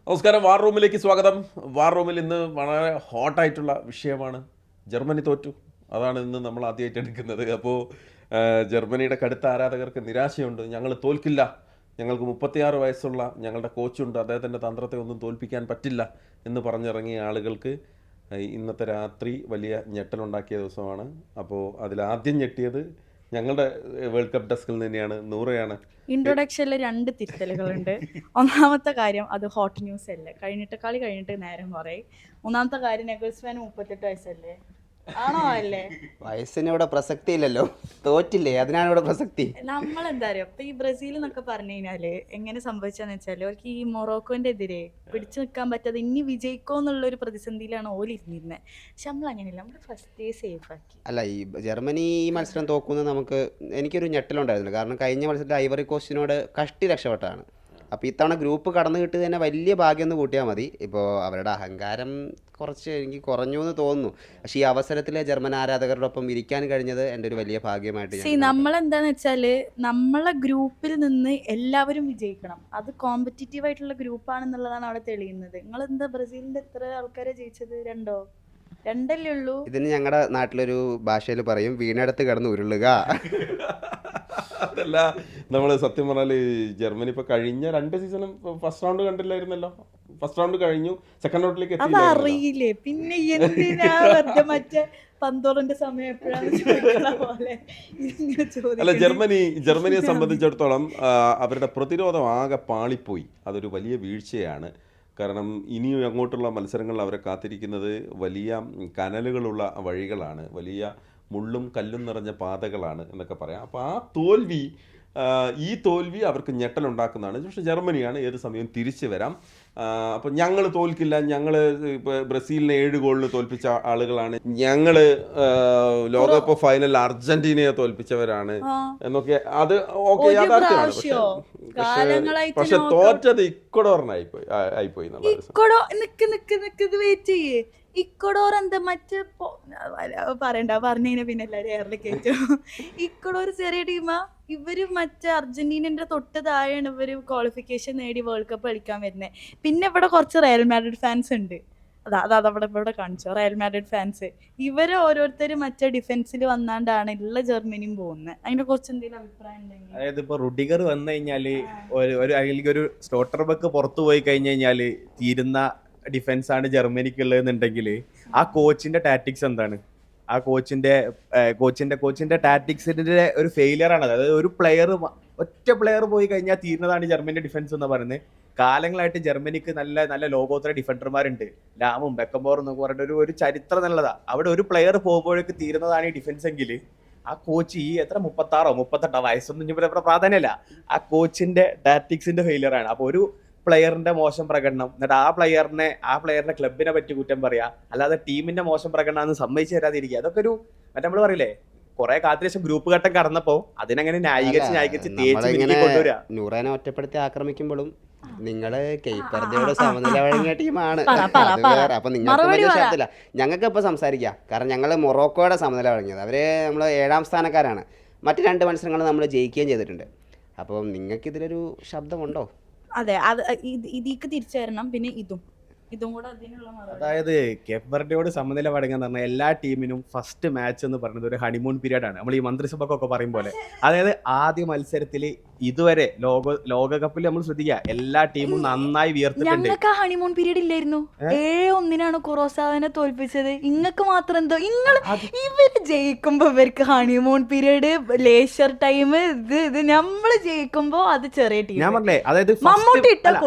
നമസ്കാരം, വാർ റൂമിലേക്ക് സ്വാഗതം. വാർ റൂമിൽ ഇന്ന് വളരെ ഹോട്ടായിട്ടുള്ള വിഷയമാണ്. ജർമ്മനി തോറ്റു, അതാണ് ഇന്ന് നമ്മൾ ആദ്യമായിട്ട് എടുക്കുന്നത്. അപ്പോൾ ജർമ്മനിയുടെ കടുത്ത ആരാധകർക്ക് നിരാശയുണ്ട്. ഞങ്ങൾ തോൽക്കില്ല, ഞങ്ങൾക്ക് 36 വയസ്സുള്ള ഞങ്ങളുടെ കോച്ചുണ്ട്, അദ്ദേഹത്തിൻ്റെ തന്ത്രത്തെ ഒന്നും തോൽപ്പിക്കാൻ പറ്റില്ല എന്ന് പറഞ്ഞിറങ്ങിയ ആളുകൾക്ക് ഇന്നത്തെ രാത്രി വലിയ ഞെട്ടലുണ്ടാക്കിയ ദിവസമാണ്. അപ്പോൾ അതിലാദ്യം ഞെട്ടിയത് ഞങ്ങളുടെ വേൾഡ് കപ്പ് ഡെസ്കിൽ തന്നെയാണ്, നൂറയാണ്. ഇൻട്രൊഡക്ഷനിൽ 2 തിരുത്തലുകളുണ്ട്. ഒന്നാമത്തെ കാര്യം, അത് ഹോട്ട് ന്യൂസ് അല്ലേ, കളി കഴിഞ്ഞിട്ട് നേരം പറയും. മൂന്നാമത്തെ കാര്യം, നെഗൽസ്മാൻ 38 വയസ്സല്ലേ, ആണോ? അല്ലേ, വയസ്സിന് ഇവിടെ പ്രസക്തി ഇല്ലല്ലോ, തോറ്റില്ലേ, അതിനാണ് ഇവിടെ പ്രസക്തി. നമ്മളെന്താ അറിയോ, ഇപ്പൊ ഈ ബ്രസീൽ എന്നൊക്കെ പറഞ്ഞു കഴിഞ്ഞാല് എങ്ങനെ സംഭവിച്ചാന്ന് വെച്ചാല്, അവർക്ക് ഈ മൊറോക്കോന്റെ എതിരെ പിടിച്ചു നിൽക്കാൻ പറ്റാതെ ഇനി വിജയിക്കോ എന്നുള്ള ഒരു പ്രതിസന്ധിയിലാണ് ഓല് ഇരുന്നിരുന്നത്. പക്ഷെ നമ്മൾ അങ്ങനെയല്ല, നമ്മൾ ഫസ്റ്റ് ഡേ സേഫ് ആക്കി. അല്ല, ഈ ജർമ്മനി ഈ മത്സരം തോക്കുന്നത് എനിക്കൊരു ഞെട്ടലുണ്ടായിരുന്നില്ല. കാരണം കഴിഞ്ഞ മത്സരത്തിൽ ഐവറി കോസ്റ്റിനോട് കഷ്ടി രക്ഷപ്പെട്ടതാണ്. അപ്പോൾ ഇത്തവണ ഗ്രൂപ്പ് കടന്നു കിട്ടിയത് തന്നെ വലിയ ഭാഗ്യം എന്ന് കൂട്ടിയാൽ മതി. ഇപ്പോൾ അവരുടെ അഹങ്കാരം കുറച്ച് എനിക്ക് കുറഞ്ഞു എന്ന് തോന്നുന്നു. പക്ഷേ ഈ അവസരത്തിൽ ജർമ്മൻ ആരാധകരോടൊപ്പം ഇരിക്കാൻ കഴിഞ്ഞത് എൻ്റെ ഒരു വലിയ ഭാഗ്യമായിട്ട് നമ്മളെന്താന്ന് വെച്ചാല്, നമ്മളെ ഗ്രൂപ്പിൽ നിന്ന് എല്ലാവരും വിജയിക്കണം. അത് കോമ്പറ്റീറ്റീവ് ആയിട്ടുള്ള ഗ്രൂപ്പാണെന്നുള്ളതാണ് അവിടെ തെളിയുന്നത്. നിങ്ങൾ എന്താ ബ്രസീലിന്റെ എത്ര ആൾക്കാരെ ജയിച്ചത്? 2 ഉള്ളൂ. ഇതിന് ഞങ്ങളുടെ നാട്ടിലൊരു ഭാഷയിൽ പറയും, വീണെടുത്ത് കിടന്ന് ഉരുളുക. അതല്ല, നമ്മൾ സത്യം പറഞ്ഞാൽ ജർമ്മനി ഇപ്പൊ കഴിഞ്ഞ 2 സീസണും ഫസ്റ്റ് റൗണ്ട് കണ്ടില്ലായിരുന്നല്ലോ. ഫസ്റ്റ് റൗണ്ട് കഴിഞ്ഞു, സെക്കൻഡ് റൗണ്ടിലേക്ക് അതറിയില്ലേ, പിന്നെ എന്തിനാ വെറുതെ മറ്റേ പന്തോറിന്റെ സമയം എപ്പോഴാണ് പോലെ. അല്ല, ജർമ്മനിയെ സംബന്ധിച്ചിടത്തോളം അവരുടെ പ്രതിരോധം ആകെ പാളിപ്പോയി. അതൊരു വലിയ വീഴ്ചയാണ്. കാരണം ഇനിയും അങ്ങോട്ടുള്ള മത്സരങ്ങളിൽ അവരെ കാത്തിരിക്കുന്നത് വലിയ കനലുകളുള്ള വഴികളാണ്, വലിയ മുള്ളും കല്ലും നിറഞ്ഞ പാതകളാണ് എന്നൊക്കെ പറയാം. അപ്പോൾ ഈ തോൽവി അവർക്ക് ഞെട്ടലുണ്ടാക്കുന്നതാണ്. പക്ഷേ ജർമ്മനിയാണ് ഏത് സമയവും തിരിച്ചു വരാം. അപ്പം ഞങ്ങൾ തോൽക്കില്ല, ഞങ്ങൾ ബ്രസീലിനെ 7 ഗോളിന് തോൽപ്പിച്ച ആളുകളാണ്, ഞങ്ങൾ ലോകകപ്പ് ഫൈനലിൽ അർജന്റീനയെ തോൽപ്പിച്ചവരാണ് എന്നൊക്കെ. അത് ഓക്കെ, യാഥാർത്ഥ്യമാണ്. പക്ഷെ തോറ്റത് ഇക്വഡോറിനായിപ്പോയി. ഇക്വഡോർ എന്താ മറ്റേ പറഞ്ഞു പിന്നെ എല്ലാവരും എയറിൽ കയറ്റും. ഇക്വഡോർ ചെറിയ ടീമാ. ഇവര് മറ്റേ അർജന്റീനന്റെ തൊട്ട് താഴെയാണ് ഇവര് ക്വാളിഫിക്കേഷൻ നേടി വേൾഡ് കപ്പ് കളിക്കാൻ വരുന്നത്. പിന്നെ ഇവിടെ കുറച്ച് റയൽ മാഡ്രിഡ് ഫാൻസ് ഉണ്ട്. ഇവിടെ കാണിച്ചോ, റയൽ മാഡ്രിഡ് ഫാൻസ്. ഇവര് ഓരോരുത്തരും മറ്റേ ഡിഫൻസിൽ വന്നാണ്ടാണ് ഉള്ള ജർമ്മനിയും പോകുന്നത്. അതിനെ കുറിച്ച് എന്തെങ്കിലും അഭിപ്രായം ഉണ്ടെങ്കിൽ? അതായത് ഇപ്പൊ റുഡിഗർ വന്നു കഴിഞ്ഞാല് ഒരു സ്ലോട്ടർ ബക്ക് പുറത്തു പോയി കഴിഞ്ഞു കഴിഞ്ഞാല് തീരുന്ന ഡിഫൻസ് ആണ് ജർമ്മനിക്ക് ഉള്ളതെന്നുണ്ടെങ്കിൽ ആ കോച്ചിന്റെ ടാറ്റിക്സ് എന്താണ്? ആ കോച്ചിന്റെ ടാറ്റിക്സിന്റെ ഒരു ഫെയിലിയർ ആണ്. അതായത് ഒറ്റ പ്ലെയർ പോയി കഴിഞ്ഞാൽ തീരുന്നതാണ് ജർമ്മനിയുടെ ഡിഫൻസ് എന്ന് പറയുന്നത്. കാലങ്ങളായിട്ട് ജർമ്മനിക്ക് നല്ല നല്ല ലോകോത്തര ഡിഫൻഡർമാരുണ്ട്. ലാമും ബെക്കംബോറും എന്നൊക്കെ പറഞ്ഞിട്ട് ഒരു ചരിത്രം നല്ലതാ. അവിടെ ഒരു പ്ലെയർ പോകുമ്പോഴേക്ക് തീരുന്നതാണ് ഈ ഡിഫൻസ് എങ്കിൽ ആ കോച്ച് ഈ 36 38 വയസ്സൊന്നും ഇവിടെ പ്രാധാന്യമല്ല. ആ കോച്ചിന്റെ ടാറ്റിക്സിന്റെ ഫെയിലിയർ ആണ്. അപ്പോൾ ഒരു പ്ലെയറിന്റെ മോശം പ്രകടനം, എന്നിട്ട് ആ പ്ലെയറിന്റെ ക്ലബിനെ പറ്റി കുറ്റം പറയാ, അല്ലാതെ ടീമിന്റെ മോശം പ്രകടനം സമ്മതിച്ചു തരാതിരിക്കുക. അതൊക്കെ ഒരു മറ്റേ നമ്മൾ പറയില്ലേ, കുറെ കാലത്തിന് ഗ്രൂപ്പ് ഘട്ടം കടന്നപ്പോ അതിനങ്ങനെ ന്യായീകരിച്ച് കൊണ്ടുവരാ. നൂറാനെ ഒറ്റപ്പെടുത്തി ആക്രമിക്കുമ്പോഴും നിങ്ങള് കെയ്പ്പർദിയോട് സമനില വഴങ്ങിയ ടീമാണ്. അപ്പൊ നിങ്ങൾക്ക് ഞങ്ങൾക്ക് ഇപ്പൊ സംസാരിക്കാം. കാരണം ഞങ്ങള് മൊറോക്കോയുടെ സമനില വഴങ്ങിയത്, അവര് നമ്മൾ 7ാം സ്ഥാനക്കാരാണ്. മറ്റു 2 മത്സരങ്ങൾ നമ്മൾ ജയിക്കുകയും ചെയ്തിട്ടുണ്ട്. അപ്പം നിങ്ങൾക്ക് ഇതിലൊരു ശബ്ദമുണ്ടോ? അതെ, ഇതിക്ക് തിരിച്ചു തരണം. പിന്നെ ഇതും കൂടെ അതിനുള്ള. അതായത് കേപ്പ് വെർഡെയോട് സമനില വഴങ്ങാന്ന് പറഞ്ഞാൽ എല്ലാ ടീമിനും ഫസ്റ്റ് മാച്ച് എന്ന് പറയുന്നത് ഒരു ഹണിമൂൺ പീരീഡ് ആണ്. നമ്മൾ ഈ മന്ത്രിസഭക്കൊക്കെ പറയും പോലെ. അതായത് ആദ്യ മത്സരത്തിൽ ഇതുവരെ ലോകകപ്പിൽ നമ്മൾ ശ്രദ്ധിക്കുക, എല്ലാ ടീമും നന്നായി വിയർത്തിട്ടുണ്ട്. ഞങ്ങൾക്ക് ഹണിമൂൺ പീരീഡ് ഇല്ലായിരുന്നു. 7-1 കൊറോസാവിനെ തോൽപ്പിച്ചത്. ഇങ്ങക്ക് മാത്രം എന്തോ, ഇവര് ജയിക്കുമ്പോ ഇവർക്ക് ഹണിമൂൺ പീരീഡ്, ലേഷർ ടൈം, ഇത് നമ്മള് ജയിക്കുമ്പോ അത് ചെറിയ ടീം. ഞാൻ പറഞ്ഞേ, അതായത്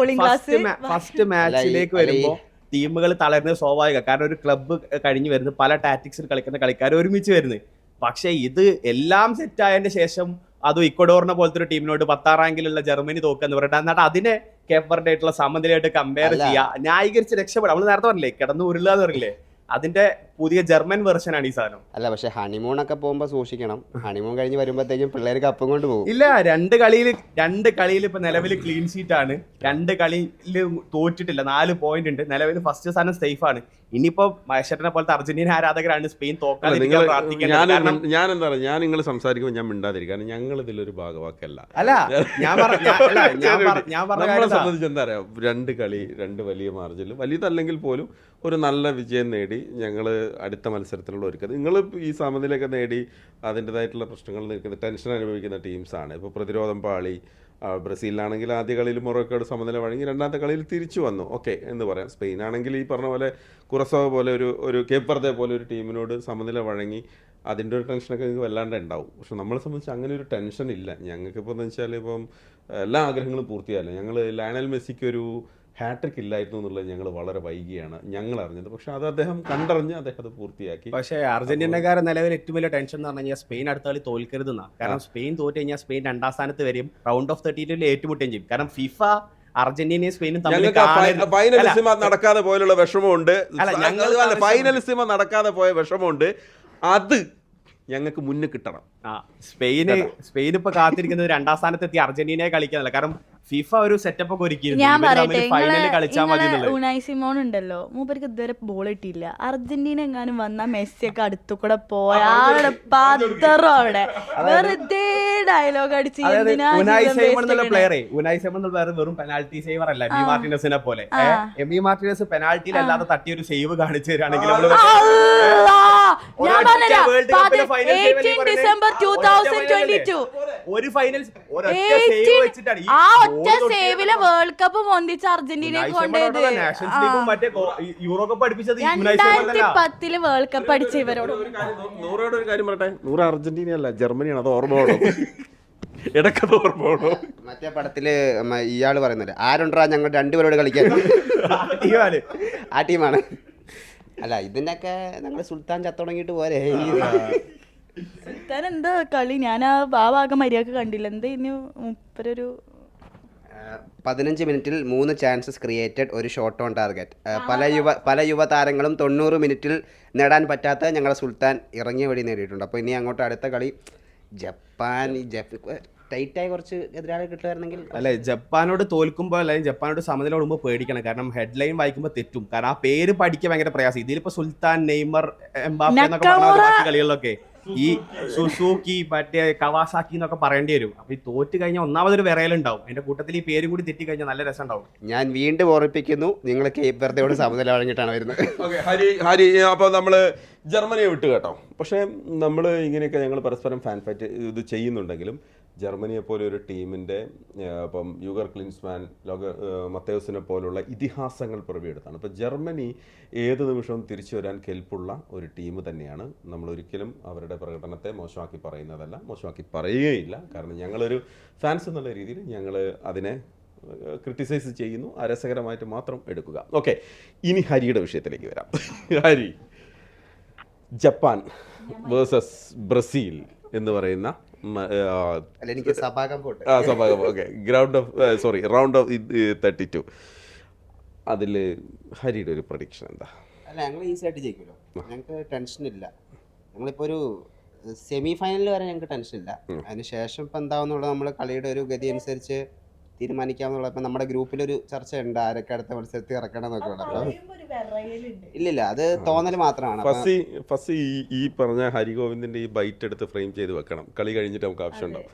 ഫസ്റ്റ് മാച്ചിലേക്ക് വരുമ്പോ ടീമുകൾ തളരുന്നത് സ്വാഭാവികം. കാരണം ഒരു ക്ലബ്ബ് കഴിഞ്ഞ് വരുന്നത് പല ടാറ്റിക്സിൽ കളിക്കുന്ന കളിക്കാർ ഒരുമിച്ച് വരുന്നത്. പക്ഷെ ഇത് എല്ലാം സെറ്റായതിന്റെ ശേഷം അതും ഇക്വഡോറിനെ പോലത്തെ ഒരു ടീമിനോട് 10ാം റാങ്കിലുള്ള ജർമ്മനി തോക്കെന്ന് പറഞ്ഞിട്ട് എന്നിട്ട് അതിനെ കേപ്പ് വെർഡെ ആയിട്ടുള്ള സമനിലയായിട്ട് കമ്പയർ ചെയ്യുക, ന്യായീകരിച്ച് രക്ഷപ്പെടാം. നമ്മൾ നേരത്തെ പറഞ്ഞില്ലേ, കിടന്ന് ഉരുളാന്ന് പറഞ്ഞില്ലേ, അതിന്റെ പുതിയ ജർമ്മൻ വെർഷൻ ആണ് ഈ സാധനം. അല്ല പക്ഷെ ഹണിമൂണൊക്കെ പോകുമ്പോൾ സൂക്ഷിക്കണം. ഹണിമൂൺ കഴിഞ്ഞ് വരുമ്പോഴത്തേക്കും പിള്ളേർ കപ്പും കൊണ്ട് പോകും. ഇല്ല, രണ്ട് കളിയിൽ ഇപ്പൊ നിലവിൽ ക്ലീൻ ഷീറ്റ് ആണ്. 2 കളിയിൽ തോറ്റിട്ടില്ല, 4 പോയിന്റ് ഉണ്ട്. നിലവിൽ ഫസ്റ്റ് സ്ഥാനം സേഫ് ആണ്. ഇനിയിപ്പോ മഹേഷേട്ടനെ പോലത്തെ അർജന്റീന ആരാധകരാണ് സ്പെയിൻ തോക്കാതിരിക്കാൻ പ്രാർത്ഥിക്കുന്നത്. ഞാൻ എന്താ പറയുക, ഞാൻ നിങ്ങൾ സംസാരിക്കുമ്പോൾ ഞാൻ മിണ്ടാതിരിക്കും, കാരണം ഞങ്ങൾ ഇതിലൊരു ഭാഗവാക്കല്ല. അല്ല ഞാൻ നമ്മളെ സംബന്ധിച്ച് എന്താ പറയാ, 2 കളി 2 വലിയ മാർജിനിൽ, വലിയതല്ലെങ്കിൽ പോലും ഒരു നല്ല വിജയം നേടി ഞങ്ങൾ അടുത്ത മത്സരത്തിനുള്ള ഒരുക്കുന്നത്. നിങ്ങൾ ഈ സമനിലയൊക്കെ നേടി അതിൻ്റെതായിട്ടുള്ള പ്രശ്നങ്ങൾ നിൽക്കുന്ന ടെൻഷൻ അനുഭവിക്കുന്ന ടീംസാണ്. ഇപ്പോൾ പ്രതിരോധം പാളി, ബ്രസീലിനാണെങ്കിൽ ആദ്യ കളിയിൽ മൊറോക്കോയോട് സമനില വഴങ്ങി, രണ്ടാമത്തെ കളിയിൽ തിരിച്ചു വന്നു, ഓക്കെ എന്ന് പറയാം. സ്പെയിനാണെങ്കിൽ ഈ പറഞ്ഞ പോലെ കുറസോവ പോലെ ഒരു കേപ്പ് വെർദെ പോലെ ഒരു ടീമിനോട് സമനില വഴങ്ങി, അതിൻ്റെ ഒരു ടെൻഷനൊക്കെ നിങ്ങൾക്ക് വല്ലാണ്ട് ഉണ്ടാവും. പക്ഷെ നമ്മളെ സംബന്ധിച്ച് അങ്ങനെ ഒരു ടെൻഷൻ ഇല്ല. ഞങ്ങൾക്കിപ്പോൾ എന്ന് വെച്ചാൽ ഇപ്പം എല്ലാ ആഗ്രഹങ്ങളും പൂർത്തിയായില്ല. ഞങ്ങൾ ലയണൽ മെസ്സിക്ക് ഒരു ഹാട്രിക് ഇല്ലായിരുന്നു എന്നുള്ളത് ഞങ്ങൾ വളരെ വൈകിയാണ് ഞങ്ങൾ അറിഞ്ഞത്. പക്ഷെ അത് അദ്ദേഹം കണ്ടറിഞ്ഞ് അദ്ദേഹം അത് പൂർത്തിയാക്കി. പക്ഷേ അർജന്റീനക്കാരെ നിലവിൽ ഏറ്റവും വലിയ ടെൻഷൻ എന്ന് പറഞ്ഞു കഴിഞ്ഞാൽ സ്പെയിൻ അടുത്ത കളി തോൽക്കരുതെന്നാണ്. കാരണം സ്പെയിൻ തോറ്റ് കഴിഞ്ഞാൽ സ്പെയിൻ 2ാം സ്ഥാനത്ത് വരും, റൗണ്ട് ഓഫ് 32 ഏറ്റുമുട്ടുകയും ചെയ്യും. കാരണം ഫിഫ അർജന്റീനയും സ്പെയിനും തമ്മിൽ ഫൈനലിസിമ നടക്കാതെ പോലുള്ള വിഷമമുണ്ട്. ഫൈനലിസിമ നടക്കാതെ പോയ വിഷമമുണ്ട്. അത് ഞങ്ങൾക്ക് മുന്നിൽ കിട്ടണം. സ്പെയിൻ ഇപ്പൊ കാത്തിരിക്കുന്നത് 2ാം സ്ഥാനത്തെത്തി അർജന്റീനയെ കളിക്കാനല്ല. കാരണം ഫിഫ ഒരു സെറ്റപ്പ് ഒക്കെ ഒരുക്കിയിരുന്നു. ഞാൻ പറയട്ടെ, ഫൈനലിൽ കളിച്ചാൽ മതി. ഉനായ് സിമോൺ ഉണ്ടല്ലോ, മൂപ്പർക്ക് ഇതുവരെ ബോൾ കിട്ടിയില്ല. അർജന്റീന എങ്ങാനും വന്ന മെസ്സിയൊക്കെ അടുത്തു കൂടെ പോയാളുടെ പാത്രം അവിടെ വെറുതെ ഡയലോഗ് അടിച്ച്. ഉനായ് സൈമൺ എന്നുള്ള പ്ലെയർ വെറും പെനാൽറ്റി സേവർ അല്ല എമി മാർട്ടിനസിനെ പോലെ. എമി മാർട്ടിനസ് പെനാൽറ്റിയിൽ അല്ലാതെ തട്ടിയ ഒരു സേവ് കാണിച്ചു തരാണെങ്കിൽ ഒരു ഫൈനൽ സേവിലെ വേൾഡ് കപ്പ് പൊന്തിച്ച് അർജന്റീനയെ കൊണ്ടുപോയത്. യൂറോ കപ്പ് അടുപ്പിച്ചത് 2010 വേൾഡ് കപ്പ് അടിച്ച ഇവരോട്. നൂറോട് ഒരു കാര്യം പറയട്ടെ, 100 അർജന്റീന അല്ല ജർമ്മനിയാണ്. അത് ഓർമ്മ വേണം, ഇടക്കത് ഓർമ്മ വേണം. മറ്റേ പടത്തില് ഇയാള് പറയുന്നില്ല, ആരുണ്ടാ ഞങ്ങൾ 2 പേരോട് കളിക്കാൻ, ആ ടീമാണ്. അല്ല ഇതിനൊക്കെ ഞങ്ങൾ സുൽത്താൻ ചത്തുടങ്ങിയിട്ട് പോരെ. സുൽത്താൻ എന്താ കളി, ഞാൻ ആ ഭാഗം മര്യാദക്ക് കണ്ടില്ല. എന്താ ഇനി മുപ്പരൊരു 15 മിനിറ്റിൽ 3 ചാൻസസ് ക്രിയേറ്റഡ്, ഒരു ഷോട്ട് ഓൺ ടാർഗറ്റ്. പല യുവതാരങ്ങളും 90 മിനിറ്റിൽ നേടാൻ പറ്റാത്ത ഞങ്ങളെ സുൽത്താൻ ഇറങ്ങിയ വഴി നേടിയിട്ടുണ്ട്. അപ്പോൾ ഇനി അങ്ങോട്ട് അടുത്ത കളി ജപ്പാൻ. ടൈറ്റായി കുറച്ച് എതിരാളി കിട്ടുമായിരുന്നെങ്കിൽ. അല്ലെ, ജപ്പാനോട് തോൽക്കുമ്പോൾ അല്ലെങ്കിൽ ജപ്പാനോട് സമനില ഓടുമ്പോൾ പേടിക്കണം. കാരണം ഹെഡ്ലൈൻ വായിക്കുമ്പോൾ തെറ്റും. കാരണം ആ പേര് പഠിക്കാൻ ഭയങ്കര പ്രയാസം. ഇതിലിപ്പോ സുൽത്താൻ, നെയ്മർ, എംബാപ്പെ എന്നൊക്കെ പറഞ്ഞ ബാക്കി കളികളിലൊക്കെ ഈ സുസൂക്കി, മറ്റേ കവാസാക്കി എന്നൊക്കെ പറയേണ്ടി വരും. അപ്പൊ ഈ തോറ്റ് കഴിഞ്ഞാൽ ഒന്നാമതൊരു വിറയലുണ്ടാവും. അതിന്റെ കൂട്ടത്തിൽ ഈ പേര് കൂടി തെറ്റി കഴിഞ്ഞാൽ നല്ല രസം ഉണ്ടാവും. ഞാൻ വീണ്ടും ഓർമ്മിപ്പിക്കുന്നു, നിങ്ങൾ കേപ്പ് വെർദെയോട് സമനില വഴങ്ങിയിട്ടാണ് വരുന്നത്. ഹരി, അപ്പോൾ നമ്മൾ ജർമ്മനിയെ വിട്ടു കേട്ടോ. പക്ഷേ നമ്മൾ ഇങ്ങനെയൊക്കെ ഞങ്ങൾ പരസ്പരം ഫാൻ ഫൈറ്റ് ഇത് ചെയ്യുന്നുണ്ടെങ്കിലും ജർമ്മനിയെ പോലെ ഒരു ടീമിൻ്റെ ഇപ്പം യൂഗർ ക്ലിൻസ്മാൻ, മത്തേവസിനെ പോലുള്ള ഇതിഹാസങ്ങൾ പിറവിയെടുത്താണ്. അപ്പോൾ ജർമ്മനി ഏത് നിമിഷവും തിരിച്ചു വരാൻ കെൽപ്പുള്ള ഒരു ടീം തന്നെയാണ്. നമ്മളൊരിക്കലും അവരുടെ പ്രകടനത്തെ മോശമാക്കി പറയുന്നതല്ല, മോശമാക്കി പറയുകയില്ല. കാരണം ഞങ്ങളൊരു ഫാൻസ് എന്നുള്ള രീതിയിൽ ഞങ്ങൾ അതിനെ ക്രിട്ടിസൈസ് ചെയ്യുന്നു, രസകരമായിട്ട് മാത്രം എടുക്കുക. ഓക്കെ, ഇനി ഹരിയുടെ വിഷയത്തിലേക്ക് വരാം. ഹരി, ജപ്പാൻ വേഴ്സസ് ബ്രസീൽ എന്ന് പറയുന്ന റൗണ്ട് ഓഫ് 32, അതിൽ ഹരിയുടെ ഒരു പ്രഡിക്ഷൻ എന്താ? അല്ല, ഞങ്ങൾ ഈസി ആയിട്ട് ജയിക്കുമല്ലോ, ഞങ്ങൾക്ക് ടെൻഷൻ ഇല്ല. ഞങ്ങളിപ്പോൾ ഒരു സെമി ഫൈനലിൽ വരെ ഞങ്ങൾക്ക് ടെൻഷൻ ഇല്ല. അതിന് ശേഷം ഇപ്പം എന്താവുന്നുള്ളത് നമ്മൾ കളിയുടെ ഒരു ഗതി അനുസരിച്ച് തീരുമാനിക്കാമെന്നുള്ള. ഇപ്പം നമ്മുടെ ഗ്രൂപ്പിലൊരു ചർച്ച ഉണ്ട്, ആരൊക്കെ അടുത്ത മത്സരത്തിൽ ഇറക്കണം എന്നൊക്കെ. ഇല്ലില്ല, അത് തോന്നൽ മാത്രമാണ്. ഫസ്റ്റ് ഈ പറഞ്ഞ ഹരിഗോവിന്ദിന്റെ ഈ ബൈറ്റ് എടുത്ത് ഫ്രെയിം ചെയ്ത് വെക്കണം, കളി കഴിഞ്ഞിട്ട് നമുക്ക് ആവശ്യം ഉണ്ടാവും.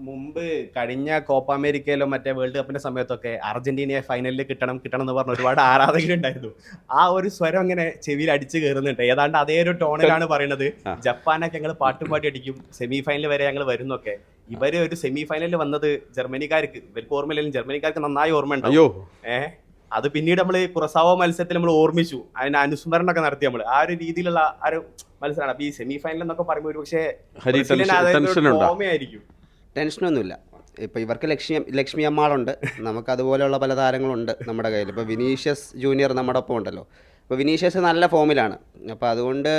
മുമ്പ് കഴിഞ്ഞ കോപ്പ അമേരിക്കയിലോ മറ്റേ വേൾഡ് കപ്പിന്റെ സമയത്തൊക്കെ അർജന്റീനയെ ഫൈനലിൽ കിട്ടണം എന്ന് പറഞ്ഞ ഒരുപാട് ആരാധകരുണ്ടായിരുന്നു. ആ ഒരു സ്വരം അങ്ങനെ ചെവിയിൽ അടിച്ചു കയറുന്നുണ്ട്. ഏതാണ്ട് അതേ ഒരു ടോണിലാണ് പറയുന്നത്. ജപ്പാനൊക്കെ ഞങ്ങൾ പാട്ടും പാട്ടി അടിക്കും, സെമി ഫൈനൽ വരെ ഞങ്ങൾ വരുന്നൊക്കെ. ഇവര് ഒരു സെമി ഫൈനലിൽ വന്നത് ജർമ്മനിക്കാർക്ക്, ഇവർക്ക് ഓർമ്മയില്ലെങ്കിൽ ജർമ്മനിക്കാർക്ക് നന്നായി ഓർമ്മ ഉണ്ടാവും. അത് പിന്നീട് നമ്മൾ കുറസാവോ മത്സരത്തിൽ നമ്മൾ ഓർമ്മിച്ചു, അതിന് അനുസ്മരണമൊക്കെ നടത്തി. നമ്മൾ ആ ഒരു രീതിയിലുള്ള ആ ഒരു മത്സരമാണ്. അപ്പൊ ഈ സെമി ഫൈനൽ എന്നൊക്കെ പറയുമ്പോൾ ഒരു പക്ഷേ ഓർമ്മയായിരിക്കും. ടെൻഷനൊന്നുമില്ല. ഇപ്പോൾ ഇവർക്ക് ലക്ഷ്മി അമ്മാളുണ്ട്, നമുക്ക് അതുപോലെയുള്ള പല താരങ്ങളുണ്ട് നമ്മുടെ കയ്യിൽ. ഇപ്പോൾ വിനീഷ്യസ് ജൂനിയർ നമ്മുടെ ഒപ്പം ഉണ്ടല്ലോ. ഇപ്പോൾ വിനീഷ്യസ് നല്ല ഫോമിലാണ്. അപ്പോൾ അതുകൊണ്ട്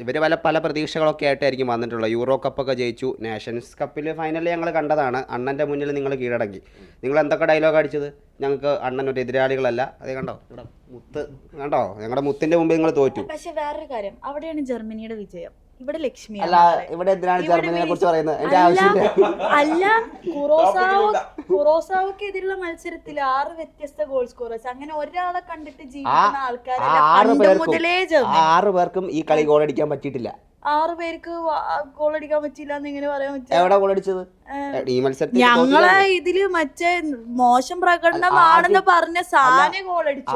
ഇവർ പല പ്രതീക്ഷകളൊക്കെ ആയിട്ടായിരിക്കും വന്നിട്ടുള്ളത്. യൂറോ കപ്പൊക്കെ ജയിച്ചു, നേഷൻസ് കപ്പിൽ ഫൈനലിൽ ഞങ്ങൾ കണ്ടതാണ്. അണ്ണൻ്റെ മുന്നിൽ നിങ്ങൾ കീഴടങ്ങി. നിങ്ങൾ എന്തൊക്കെ ഡയലോഗ് അടിച്ചത്? ഞങ്ങൾക്ക് അണ്ണൻ ഒരു എതിരാളികളല്ല. അത് കണ്ടോ, ഇവിടെ മുത്ത് കണ്ടോ, ഞങ്ങളുടെ മുത്തിൻ്റെ മുമ്പ് നിങ്ങൾ തോറ്റു. പക്ഷെ വേറൊരു കാര്യം, അവിടെയാണ് ജർമ്മനിയുടെ വിജയം. ഇവിടെ ലക്ഷ്മി അല്ല, ഇവിടെ എന്തിനാണ് ജർമ്മനിയെ കുറിച്ച് പറയുന്നത്? എൻ്റെ ആവശ്യമില്ല. അല്ല, കുറോസാവക്കെതിരുള്ള മത്സരത്തിൽ 6 വ്യത്യസ്ത ഗോൾ സ്കോറേഴ്സ്, അങ്ങനെ ഒരാളെ കണ്ടിട്ട് ജീവിക്കുന്ന ആൾക്കാരല്ല മുതലേ. 6 പേർക്കും ഈ കളി ഗോൾ അടിക്കാൻ പറ്റിയിട്ടില്ല. 6 പേർക്ക് ഗോൾ അടിക്കാൻ പറ്റില്ല എന്ന് എങ്ങനെ പറയാൻ പറ്റും? എവിടെ ഗോൾ അടിച്ചത് ഈ മത്സരത്തിൽ? ഞങ്ങളെ ഇതില് മറ്റേ മോശം പ്രകടനമാണെന്ന് പറഞ്ഞ സാനെ ഗോൾ അടിച്ചു.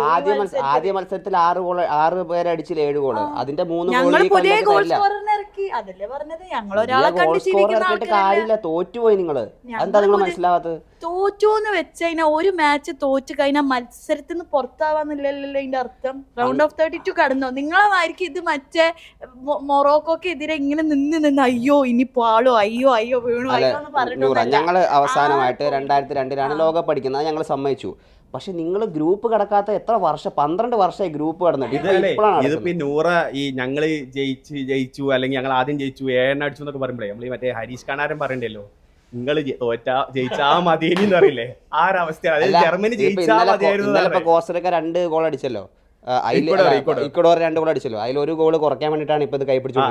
ആദ്യ മത്സരത്തിൽ 6 പേര് അടിച്ചില്ല, 7 ഗോള്. അതിന്റെ 3 ഞങ്ങൾ പുതിയ ഗോൾ സ്കോറിനെ ഇറക്കി. അതല്ലേ പറഞ്ഞത്, ഞങ്ങൾ ഒരാളെ കണ്ട് ജീവിക്കുന്ന കാര്യമില്ല. തോറ്റുപോയി നിങ്ങള്. എന്താ നിങ്ങൾ മനസ്സിലാവാത്തത്? തോറ്റോന്ന് വെച്ചതിനാ ഒരു മാച്ച് തോറ്റു കഴിഞ്ഞാൽ മത്സരത്തിൽ നിന്ന് പുറത്താവാന്നില്ലല്ലോ അതിന്റെ അർത്ഥം. Round of 32 കടന്നോ? നിങ്ങളായിരിക്കും ഇത് മറ്റേ മൊറോക്കോക്കെതിരെ ഇങ്ങനെ നിന്ന് അയ്യോ ഇനി പാളോ, അയ്യോ വീണു, അയ്യോ എന്ന് പറഞ്ഞിട്ട്. ഞങ്ങള് അവസാനമായിട്ട് 2002 ലോകകപ്പ് അടിക്കുന്നത് ഞങ്ങൾ സമ്മതിച്ചു. പക്ഷെ നിങ്ങൾ ഗ്രൂപ്പ് കടക്കാത്ത എത്ര വർഷം, 12 വർഷമായി ഗ്രൂപ്പ് കടന്നിട്ട്. ഇതിപ്പോ നൂറ ഈ ഞങ്ങള് ജയിച്ചു അല്ലെങ്കിൽ ഞങ്ങൾ ആദ്യം ജയിച്ചു 7 അടിച്ചു എന്നൊക്കെ പറയുമ്പോഴേ നമ്മൾ മറ്റേ ഹരീഷ് കണാരൻ പറയണ്ടല്ലോ, നിങ്ങൾ ജയിച്ചാ മതിയെന്ന് പറയില്ലേ, ആ ഒരു അവസ്ഥയാണ്. അതായത് ജർമ്മനി ജയിച്ചാ മതിയായിരുന്നു. കോസ്റ്ററിക്ക 2 ഗോൾ അടിച്ചല്ലോ, ഇക്വഡോർ 2 ഗോൾ അടിച്ചല്ലോ. അതിൽ 1 ഗോൾ കുറയ്ക്കാൻ വേണ്ടിട്ടാണ് ഇപ്പൊ ഇത് കൈപ്പിടിച്ചു.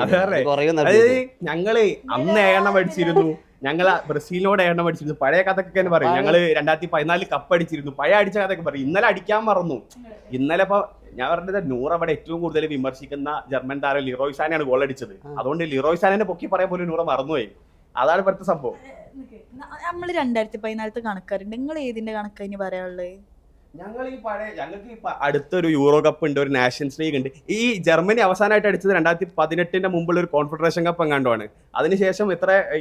ഞങ്ങള് അന്ന് 7 അടിച്ചിരുന്നു, ഞങ്ങൾ ബ്രസീലിനോട് 7 അടിച്ചിരുന്നു. പഴയ കഥയൊക്കെ പറയും, ഞങ്ങള് 2014 കപ്പ് അടിച്ചിരുന്നു, പഴയ അടിച്ച കഥയൊക്കെ പറയും. ഇന്നലെ അടിക്കാൻ മറന്നു. ഇന്നലെ ഇപ്പൊ ഞാൻ പറഞ്ഞത്, നൂറ് അവിടെ ഏറ്റവും കൂടുതൽ വിമർശിക്കുന്ന ജർമ്മൻ താരം ലിറോയ് സാനെയാണ് ഗോൾ അടിച്ചത്. അതുകൊണ്ട് ലിറോയ് സാനെ പൊക്കി പറയാൻ പോലും നൂറ മറന്നുപോയി. അതാണ് ഇപ്പോഴത്തെ സംഭവം. നമ്മള് 2014 കണക്കാരുണ്ട്, നിങ്ങൾ ഏതിന്റെ കണക്കായി പറയാനുള്ളത്? ഞങ്ങൾക്ക് ഈ അടുത്തൊരു യൂറോ കപ്പ് ഉണ്ട്, ഒരു നാഷൻസ് ലീഗ് ഉണ്ട്. ഈ ജർമ്മനി അവസാനമായിട്ട് അടിച്ചത് 2018 മുമ്പുള്ള ഒരു കോൺഫെഡറേഷൻ കപ്പ് എങ്ങാണ്ടാണ്. അതിനുശേഷം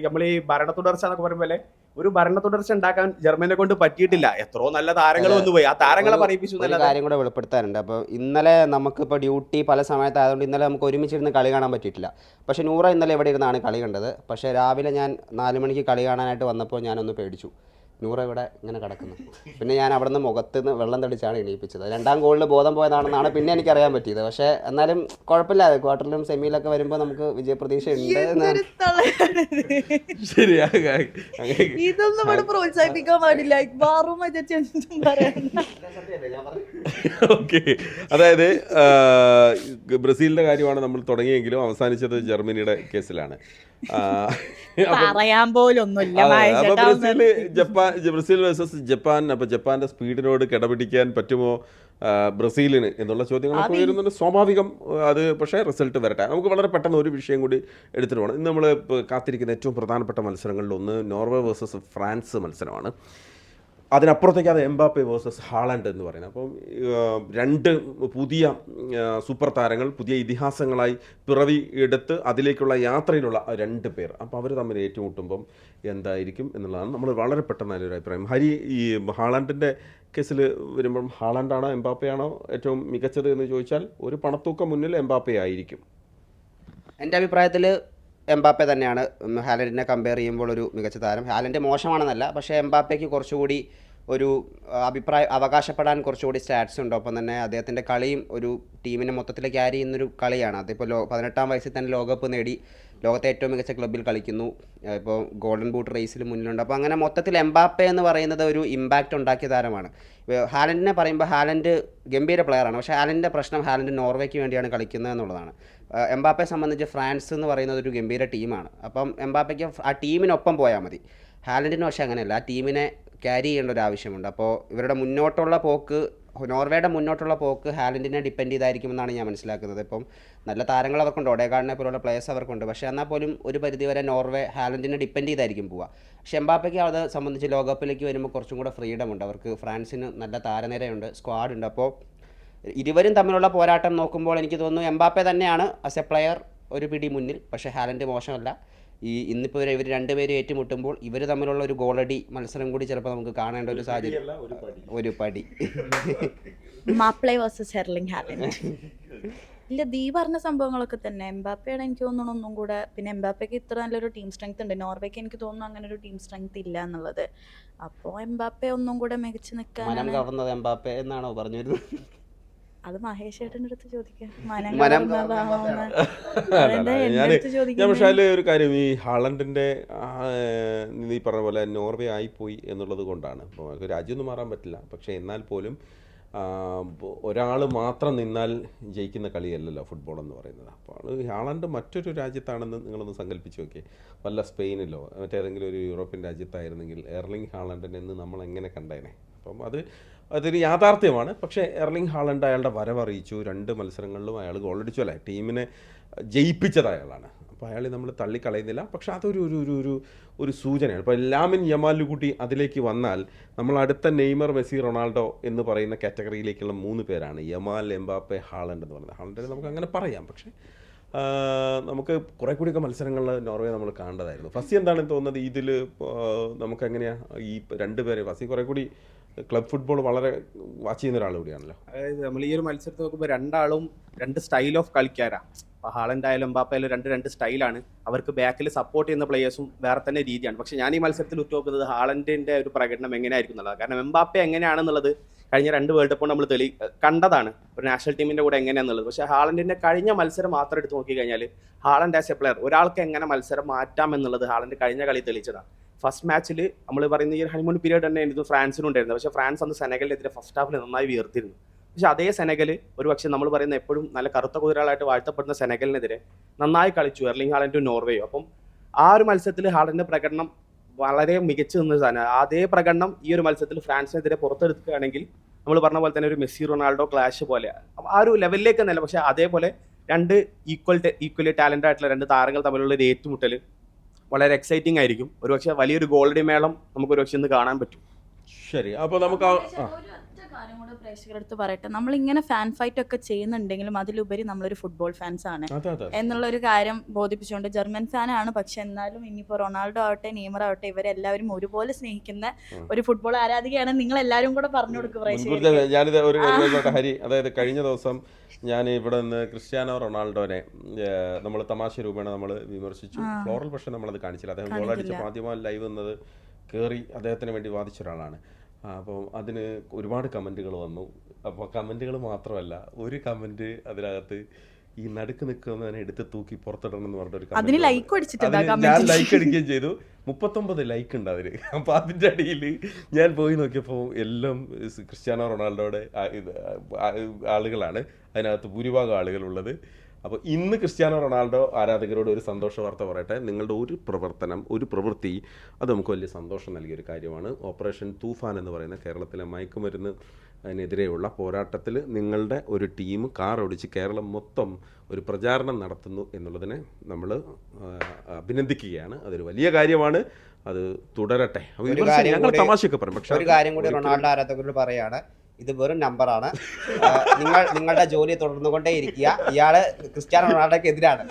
നമ്മൾ ഈ ഭരണ തുടർച്ച എന്നൊക്കെ പറയുമ്പോൾ ഒരു ഭരണ തുടർച്ച ഉണ്ടാക്കാൻ ജർമ്മനിയെ കൊണ്ട് പറ്റിയിട്ടില്ല. എത്രയോ നല്ല താരങ്ങൾ വന്നുപോയി, ആ താരങ്ങളെ പറയിപ്പിച്ചു. നല്ല കാര്യം കൂടെ വെളിപ്പെടുത്താറുണ്ട്. അപ്പോൾ ഇന്നലെ നമുക്കിപ്പോൾ ഡ്യൂട്ടി പല സമയത്തായതുകൊണ്ട് ഇന്നലെ നമുക്ക് ഒരുമിച്ചിരുന്ന് കളി കാണാൻ പറ്റിയിട്ടില്ല. പക്ഷേ നൂറ ഇന്നലെ എവിടെ ഇരുന്നാണ് കളി കണ്ടത്. പക്ഷേ രാവിലെ ഞാൻ 4 മണിക്ക് കളി കാണാനായിട്ട് വന്നപ്പോൾ ഞാനൊന്ന് പേടിച്ചു. നൂറ ഇവിടെ ഇങ്ങനെ കിടക്കുന്നു. പിന്നെ ഞാൻ അവിടെ നിന്ന് മുഖത്ത് നിന്ന് വെള്ളം തളിച്ചാണ് എണീപ്പിച്ചത്. 2ാം ഗോളിൽ ബോധം പോയതാണെന്നാണ് പിന്നെ എനിക്കറിയാൻ പറ്റിയത്. പക്ഷേ എന്നാലും കുഴപ്പമില്ല, ക്വാർട്ടറിലും സെമിയിലൊക്കെ വരുമ്പോൾ നമുക്ക് വിജയപ്രതീക്ഷ ഉണ്ട്. ഇതൊന്നും ഇവിടെ പ്രോത്സാഹിപ്പിക്കാൻ പാടില്ല. ഓക്കെ, അതായത് ബ്രസീലിന്റെ കാര്യമാണ് നമ്മൾ തുടങ്ങിയെങ്കിലും അവസാനിച്ചത് ജർമ്മനിയുടെ കേസിലാണ്. പറയാൻ പോലൊന്നുമില്ല. Brazil versus Japan. അപ്പൊ ജപ്പാന്റെ സ്പീഡിനോട് കിടപിടിക്കാൻ പറ്റുമോ ബ്രസീലിന് എന്നുള്ള ചോദ്യങ്ങളൊക്കെ ഉയരുന്നുണ്ട്. സ്വാഭാവികം അത്. പക്ഷേ റിസൾട്ട് വരട്ടെ. നമുക്ക് വളരെ പെട്ടെന്ന് ഒരു വിഷയം കൂടി എടുത്തിട്ട് പോകണം. ഇന്ന് നമ്മൾ കാത്തിരിക്കുന്ന ഏറ്റവും പ്രധാനപ്പെട്ട മത്സരങ്ങളിൽ ഒന്ന് നോർവേ വേഴ്സസ് ഫ്രാൻസ് മത്സരമാണ്. അതിനപ്പുറത്തേക്ക് അത് എംബാപ്പെ വേഴ്സസ് ഹാളണ്ട് എന്ന് പറയുന്നത്. അപ്പം 2 പുതിയ സൂപ്പർ താരങ്ങൾ, പുതിയ ഇതിഹാസങ്ങളായി പിറവി എടുത്ത് അതിലേക്കുള്ള യാത്രയിലുള്ള 2 പേർ. അപ്പോൾ അവർ തമ്മിൽ ഏറ്റുമുട്ടുമ്പം എന്തായിരിക്കും എന്നുള്ളതാണ് നമ്മൾ വളരെ പെട്ടെന്ന് അതിലൊരു അഭിപ്രായം. ഹരി, ഈ ഹാളണ്ടിൻ്റെ കേസിൽ വരുമ്പം ഹാളണ്ടാണോ എംബാപ്പയാണോ ഏറ്റവും മികച്ചത് എന്ന് ചോദിച്ചാൽ ഒരു പണത്തൂക്കം മുന്നിൽ എംബാപ്പെ ആയിരിക്കും. എൻ്റെ അഭിപ്രായത്തിൽ എംബാപ്പെ തന്നെയാണ് ഹാലൻഡിനെ കമ്പയർ ചെയ്യുമ്പോൾ ഒരു മികച്ച താരം. ഹാലൻഡ് മോശമാണെന്നല്ല, പക്ഷേ എംബാപ്പയ്ക്ക് കുറച്ചുകൂടി ഒരു അവകാശപ്പെടാൻ കുറച്ചുകൂടി സ്റ്റാറ്റ്സ് ഉണ്ട്. ഒപ്പം തന്നെ അദ്ദേഹത്തിൻ്റെ കളിയും ഒരു ടീമിനെ മൊത്തത്തിൽ ക്യാരി ചെയ്യുന്നൊരു കളിയാണ്. അതിപ്പോൾ 18-ാം വയസ്സിൽ തന്നെ ലോകകപ്പ് നേടി, ലോകത്തെ ഏറ്റവും മികച്ച ക്ലബ്ബിൽ കളിക്കുന്നു, ഇപ്പോൾ ഗോൾഡൻ ബൂട്ട് റേസിൽ മുന്നിലുണ്ട്. അപ്പോൾ അങ്ങനെ മൊത്തത്തിൽ എംബാപ്പെ എന്ന് പറയുന്നത് ഒരു ഇമ്പാക്റ്റ് ഉണ്ടാക്കിയ താരമാണ്. ഹാലൻഡിനെ പറയുമ്പോൾ ഹാലൻഡ് ഗംഭീര പ്ലെയറാണ്. പക്ഷേ ഹാലൻഡിൻ്റെ പ്രശ്നം ഹാലൻഡ് നോർവേക്ക് വേണ്ടിയാണ് കളിക്കുന്നത് എന്നുള്ളതാണ്. എംബാപ്പയെ സംബന്ധിച്ച് ഫ്രാൻസ് എന്ന് പറയുന്നത് ഒരു ഗംഭീര ടീമാണ്. അപ്പം എംബാപ്പയ്ക്ക് ആ ടീമിനൊപ്പം പോയാൽ മതി. ഹാലൻഡിന് പക്ഷേ അങ്ങനെയല്ല, ആ ടീമിനെ ക്യാരി ചെയ്യേണ്ട ഒരു ആവശ്യമുണ്ട്. അപ്പോൾ ഇവരുടെ മുന്നോട്ടുള്ള പോക്ക്, നോർവേയുടെ മുന്നോട്ടുള്ള പോക്ക് ഹാലൻഡിനെ ഡിപ്പെൻഡ് ചെയ്തായിരിക്കുമെന്നാണ് ഞാൻ മനസ്സിലാക്കുന്നത്. ഇപ്പം നല്ല താരങ്ങൾ അവർക്കുണ്ട്, ഒഡേഗാർഡിനെ പോലുള്ള പ്ലേയേഴ്സ് അവർക്കുണ്ട്. പക്ഷേ എന്നാൽ പോലും ഒരു പരിധിവരെ നോർവേ ഹാലൻഡിനെ ഡിപ്പെൻഡ് ചെയ്തായിരിക്കും പോവുക. പക്ഷേ എംബാപ്പയ്ക്ക് അത് സംബന്ധിച്ച് ലോകകപ്പിലേക്ക് വരുമ്പോൾ കുറച്ചും കൂടെ ഫ്രീഡം ഉണ്ട്. അവർക്ക് ഫ്രാൻസിന് നല്ല താരനിരയുണ്ട്, സ്ക്വാഡുണ്ട്. അപ്പോൾ ഇരുവരും തമ്മിലുള്ള പോരാട്ടം നോക്കുമ്പോൾ എനിക്ക് തോന്നുന്നു എംബാപ്പെ തന്നെയാണ് ആസ് എ പ്ലെയർ ഒരു പിടി മുന്നിൽ. പക്ഷേ ഹാലൻഡ് മോശമല്ല. ഇന്നിപ്പോൾ ഇവർ 2 പേര് ഏറ്റുമുട്ടുമ്പോൾ ഇവർ തമ്മിലുള്ള ഒരു ഗോളടി മത്സരം കൂടി ചിലപ്പോൾ നമുക്ക് കാണേണ്ട ഒരു സാഹചര്യം, ഒരു പടി. മാപ്ലെ വേഴ്സസ് ഹെർലിംഗ് ഹാലൻഡ്. ഇല്ല, ദീ പറഞ്ഞ സംഭവങ്ങളൊക്കെ തന്നെ. എംബാപ്പയാണ് എനിക്ക് തോന്നുന്നു ഒന്നും കൂടെ. പിന്നെ എംബാപ്പയ്ക്ക് ഇത്ര നല്ലൊരു ടീം സ്ട്രെങ്ത് ഉണ്ട്. നോർവേക്ക് എനിക്ക് തോന്നുന്നു അങ്ങനെ ഒരു ടീം സ്ട്രെങ്ത് ഇല്ല എന്നുള്ളത്. അപ്പോൾ എംബാപ്പെ ഒന്നും കൂടെ മികച്ചു നിൽക്കാൻ എംബാപ്പെ എന്നാണോ പറഞ്ഞു വരുന്നത്? അത് മഹേഷ് ചേട്ടൻ്റെ അടുത്ത് ചോദിക്കാം. മനം ഞാൻ പക്ഷേ അതിൽ ഒരു കാര്യം, ഈ ഹാളണ്ടിൻ്റെ നീ പറഞ്ഞ പോലെ നോർവേ ആയിപ്പോയി എന്നുള്ളത് കൊണ്ടാണ്. ഇപ്പോൾ രാജ്യമൊന്നും മാറാൻ പറ്റില്ല, പക്ഷേ എന്നാൽ പോലും ഒരാൾ മാത്രം നിന്നാൽ ജയിക്കുന്ന കളിയല്ലല്ലോ ഫുട്ബോൾ എന്ന് പറയുന്നത്. അപ്പോൾ ഹാളണ്ട് മറ്റൊരു രാജ്യത്താണെന്ന് നിങ്ങളൊന്ന് സങ്കല്പിച്ച് നോക്കിയേ, വല്ല സ്പെയിനിലോ മറ്റേതെങ്കിലും ഒരു യൂറോപ്യൻ രാജ്യത്തായിരുന്നെങ്കിൽ എർലിംഗ് ഹാളണ്ടിനെ എന്ന് നമ്മൾ എങ്ങനെ കണ്ടേനെ. അപ്പം അതൊരു യാഥാർത്ഥ്യമാണ്. പക്ഷേ എർലിംഗ് ഹാളണ്ട് അയാളുടെ വരവറിയിച്ചു, 2 മത്സരങ്ങളിലും അയാൾ ഗോളടിച്ചു, അല്ലേ, ടീമിനെ ജയിപ്പിച്ചത് അയാളാണ്. അപ്പോൾ അയാൾ നമ്മൾ തള്ളിക്കളയുന്നില്ല. പക്ഷേ അതൊരു ഒരു ഒരു ഒരു ഒരു സൂചനയാണ്. ഇപ്പോൾ ലാമിൻ യമാൽ കൂടി അതിലേക്ക് വന്നാൽ നമ്മൾ അടുത്ത നെയ്മർ, മെസ്സി, റൊണാൾഡോ എന്ന് പറയുന്ന കാറ്റഗറിയിലേക്കുള്ള 3 പേരാണ് യമാൽ, എംബാപ്പെ, ഹാളണ്ട് എന്ന് പറയുന്നത്. ഹാളണ്ടിനെ നമുക്ക് അങ്ങനെ പറയാം. പക്ഷേ നമുക്ക് കുറേ കൂടിയൊക്കെ മത്സരങ്ങളിൽ നോർവേ നമ്മൾ കാണേണ്ടതായിരുന്നു. ഫസി എന്താണ് തോന്നുന്നത് ഇതിൽ? നമുക്കെങ്ങനെയാണ് ഈ 2 പേരെ, ഫസി കുറേ കൂടി ക്ലബ് ഫുട്ബോൾ വളരെ വാച്ച് ചെയ്യുന്ന ഒരാൾ കൂടിയാണല്ലോ. അതായത് നമ്മൾ ഈ ഒരു മത്സരത്തിൽ നോക്കുമ്പോൾ രണ്ടാളും 2 സ്റ്റൈൽ ഓഫ് കളിക്കാരാണ്. ഇപ്പോൾ ഹാളണ്ട് ആയാലും എംബാപ്പെ ആയാലും 2 സ്റ്റൈലാണ്. അവർക്ക് ബാക്കിൽ സപ്പോർട്ട് ചെയ്യുന്ന പ്ലേയേഴ്സും വേറെ തന്നെ രീതിയാണ്. പക്ഷേ ഞാൻ ഈ മത്സരത്തിൽ ഉറ്റുനോക്കുന്നത് ഹാളണ്ടിൻ്റെ ഒരു പ്രകടനം എങ്ങനെയായിരിക്കും എന്നുള്ളത്. കാരണം എംബാപ്പെ എങ്ങനെയാണെന്നുള്ളത് കഴിഞ്ഞ 2 വേൾഡ് കപ്പ് നമ്മൾ കണ്ടതാണ്, ഒരു നാഷണൽ ടീമിൻ്റെ കൂടെ എങ്ങനെയാണെന്നുള്ളത്. പക്ഷേ ഹാളണ്ടിൻ്റെ കഴിഞ്ഞ മത്സരം മാത്രം എടുത്ത് നോക്കിക്കഴിഞ്ഞാൽ ഹാളണ്ട് ആസ് എ പ്ലെയർ ഒരാൾക്ക് എങ്ങനെ മത്സരം മാറ്റാം എന്നുള്ളത് ഹാളണ്ട് കഴിഞ്ഞ കളി തെളിയിച്ചതാണ്. ഫസ്റ്റ് മാച്ചിൽ നമ്മൾ പറയുന്ന ഈ ഹണിമൂൺ പീരീഡ് തന്നെ ആയിരുന്നു ഫ്രാൻസിനും ഉണ്ടായിരുന്നത്. പക്ഷേ ഫ്രാൻസ് അന്ന് സെനഗലിനെതിരെ ഫസ്റ്റ് ഹാഫിൽ നന്നായി വീർത്തിരുന്നു. പക്ഷേ അതേ സെനഗൽ ഒരു പക്ഷേ നമ്മൾ പറയുന്ന എപ്പോഴും നല്ല കറുത്ത കുതിരകളായിട്ട് വാഴ്ത്തപ്പെടുന്ന സെനഗലിനെതിരെ നന്നായി കളിച്ചു എർലിംഗ് ഹാളണ്ടും നോർവേയും. അപ്പം ആ ഒരു മത്സരത്തിൽ ഹാളണ്ടിൻ്റെ പ്രകടനം വളരെ മികച്ചു നിന്നതാണ്. അതേ പ്രകടനം ഈ ഒരു മത്സരത്തിൽ ഫ്രാൻസിനെതിരെ പുറത്തെടുക്കുകയാണെങ്കിൽ നമ്മൾ പറഞ്ഞ പോലെ തന്നെ ഒരു മെസ്സി റൊണാൾഡോ ക്ലാഷ് പോലെ ആ ഒരു ലെവലിലേക്ക് എന്നല്ല, പക്ഷേ അതേപോലെ 2 ഈക്വലി ടാലൻ്റ് ആയിട്ടുള്ള 2 താരങ്ങൾ തമ്മിലുള്ള ഒരു ഏറ്റുമുട്ടൽ വളരെ എക്സൈറ്റിംഗ് ആയിരിക്കും. ഒരുപക്ഷെ വലിയൊരു ഗോൾഡി മേളം നമുക്ക് ഒരുപക്ഷെ ഇന്ന് കാണാൻ പറ്റും. ശരി, അപ്പോൾ നമുക്ക് കാര്യം കൂടെ പ്രേക്ഷകരടുത്ത് പറയട്ടെ, നമ്മളിങ്ങനെ ഫാൻ ഫൈറ്റ് ഒക്കെ ചെയ്യുന്നുണ്ടെങ്കിലും അതിലുപരി നമ്മളൊരു ഫുട്ബോൾ ഫാൻസ് ആണ് എന്നുള്ളൊരു കാര്യം ബോധിപ്പിച്ചുകൊണ്ട്. ജർമ്മൻ ഫാനാണ്, പക്ഷെ എന്നാലും ഇനിയിപ്പോൾ റൊണാൾഡോ ആവട്ടെ, നെയ്മർ ആവട്ടെ, ഇവരെല്ലാവരും ഒരുപോലെ സ്നേഹിക്കുന്ന ഒരു ഫുട്ബോൾ ആരാധികയാണ്. നിങ്ങൾ എല്ലാവരും കൂടെ പറഞ്ഞു കൊടുക്കും പ്രേക്ഷകർ. ഞാനിത് ഒരു ഹരി, അതായത് കഴിഞ്ഞ ദിവസം ഞാൻ ഇവിടെ നിന്ന് ക്രിസ്ത്യാനോ റൊണാൾഡോനെ നമ്മൾ തമാശ രൂപേണ നമ്മൾ വിമർശിച്ചു. ഫ്ലോറൽ പക്ഷെ നമ്മളത് കാണിച്ചില്ല. അദ്ദേഹം ഗോളടിച്ചപ്പോൾ ആദ്യമായി ലൈവ് എന്നത് കയറി അദ്ദേഹത്തിന് വേണ്ടി വാദിച്ച ഒരാളാണ്. അപ്പോൾ അതിന് ഒരുപാട് കമൻറ്റുകൾ വന്നു. അപ്പോൾ കമൻറ്റുകൾ മാത്രമല്ല, ഒരു കമൻറ്റ് അതിനകത്ത് ഈ നടുക്ക് നിൽക്കുന്നതിനെ എടുത്ത് തൂക്കി പുറത്തിടണം എന്ന് പറഞ്ഞൊരു കമൻറ്റ്, ഞാൻ ലൈക്ക് അടിക്കുകയും ചെയ്തു. 39 ലൈക്ക് ഉണ്ട് അതിന്. അപ്പോൾ അതിൻ്റെ അടിയിൽ ഞാൻ പോയി നോക്കിയപ്പോൾ എല്ലാം ക്രിസ്ത്യാനോ റൊണാൾഡോയുടെ ആളുകളാണ് അതിനകത്ത് ഭൂരിഭാഗം ആളുകളുള്ളത്. അപ്പോൾ ഇന്ന് ക്രിസ്ത്യാനോ റൊണാൾഡോ ആരാധകരോട് ഒരു സന്തോഷ വാർത്ത പറയട്ടെ. നിങ്ങളുടെ ഒരു പ്രവർത്തനം, ഒരു പ്രവൃത്തി, അത് നമുക്ക് വലിയ സന്തോഷം നൽകിയൊരു കാര്യമാണ്. ഓപ്പറേഷൻ തൂഫാൻ എന്ന് പറയുന്ന കേരളത്തിലെ മയക്കുമരുന്ന് അതിനെതിരെയുള്ള പോരാട്ടത്തിൽ നിങ്ങളുടെ ഒരു ടീം കാർ ഓടിച്ച് കേരളം മൊത്തം ഒരു പ്രചാരണം നടത്തുന്നു എന്നുള്ളതിനെ നമ്മൾ അഭിനന്ദിക്കുകയാണ്. അതൊരു വലിയ കാര്യമാണ്, അത് തുടരട്ടെ. ഞങ്ങൾ തമാശയൊക്കെ പറയും, പക്ഷേ ഒരു കാര്യം കൂടി റൊണാൾഡോ ആരാധകരോട് പറയാണ്, ഇത് വെറും നമ്പറാണ്. നിങ്ങളുടെ ജോലി തുടർന്നുകൊണ്ടേ ഇരിക്കുക. ഇയാള് ക്രിസ്ത്യാനോ റൊണാൾഡോക്ക് എതിരാണ്.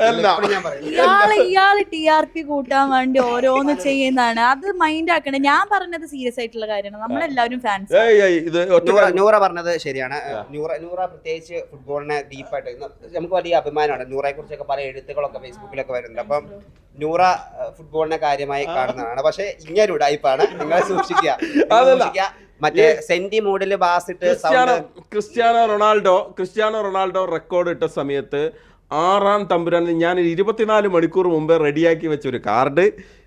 ഇയാള് TRP കൂട്ടാൻ വേണ്ടി ഓരോന്ന് ചെയ്യുന്നതാണ്. അത് മൈൻഡ് ആക്കണേ. ഞാൻ പറഞ്ഞത് സീരിയസ് ആയിട്ടുള്ള കാര്യമാണ്. നമ്മളെല്ലാവരും ഫാൻസ്. നൂറ പറഞ്ഞത് ശരിയാണ്. നൂറ പ്രത്യേകിച്ച് ഫുട്ബോളിനെ ഡീപ്പായിട്ട് നമുക്ക് വലിയ അഭിമാനമാണ്. നൂറയെ കുറിച്ചൊക്കെ പല എഴുത്തുകളൊക്കെ ഫേസ്ബുക്കിലൊക്കെ വരുന്നുണ്ട്. അപ്പം നൂറ ഫുട്ബോളിനെ കാര്യമായി കാണുന്നതാണ്. പക്ഷെ ഇങ്ങനെ ഉടായിപ്പാണ്, നിങ്ങളെ സൂക്ഷിക്കുക. മറ്റേ സെന്റി മൂഡിൽ ബാസിട്ട് ക്രിസ്ത്യാനോ റൊണാൾഡോ റെക്കോർഡ് ഇട്ട സമയത്ത് 6-ാം തമ്പുരാൻ ഞാൻ 24 മണിക്കൂർ മുമ്പേ റെഡിയാക്കി വെച്ച ഒരു കാർഡ്,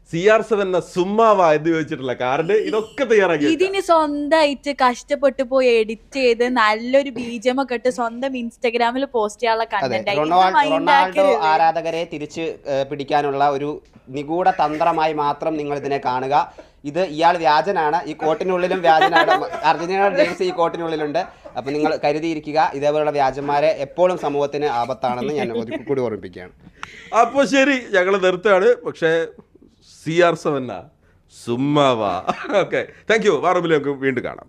CR7 എന്ന സുമ്മാവാ എന്ന് ചോദിച്ചിട്ടുള്ള കാർഡ്, ഇതൊക്കെ തയ്യാറാക്കി. ഇതിന് സ്വന്തമായിട്ട് കഷ്ടപ്പെട്ട് പോയി എഡിറ്റ് ചെയ്ത് നല്ലൊരു BGM ഒക്കെ ഇട്ട് സ്വന്തം ഇൻസ്റ്റാഗ്രാമിൽ പോസ്റ്റ് ചെയ്യാനുള്ള കണ്ടന്റ്. റൊണാൾഡോ ആരാധകരെ തിരിച്ച് പിടിക്കാനുള്ള ഒരു നിഗൂഢ തന്ത്രമായി മാത്രം നിങ്ങൾ ഇതിനെ കാണുക. ഇത് ഇയാൾ വ്യാജനാണ്, ഈ കോട്ടിനുള്ളിലും വ്യാജനാണ്. അർജന്റീനയുടെ ജേഴ്സി ഈ കോട്ടിനുള്ളിലുണ്ട്. അപ്പം നിങ്ങൾ കരുതിയിരിക്കുക. ഇതേപോലുള്ള വ്യാജന്മാരെ എപ്പോഴും സമൂഹത്തിന് ആപത്താണെന്ന് ഞാൻ കൂടി ഓർമ്മിപ്പിക്കുകയാണ്. അപ്പോൾ ശരി, ഞങ്ങൾ നിർത്തുകയാണ്. പക്ഷേ CR7 സുമ്മാവാ. Okay, thank you. വാറബിൽ നമുക്ക് വീണ്ടും കാണാം.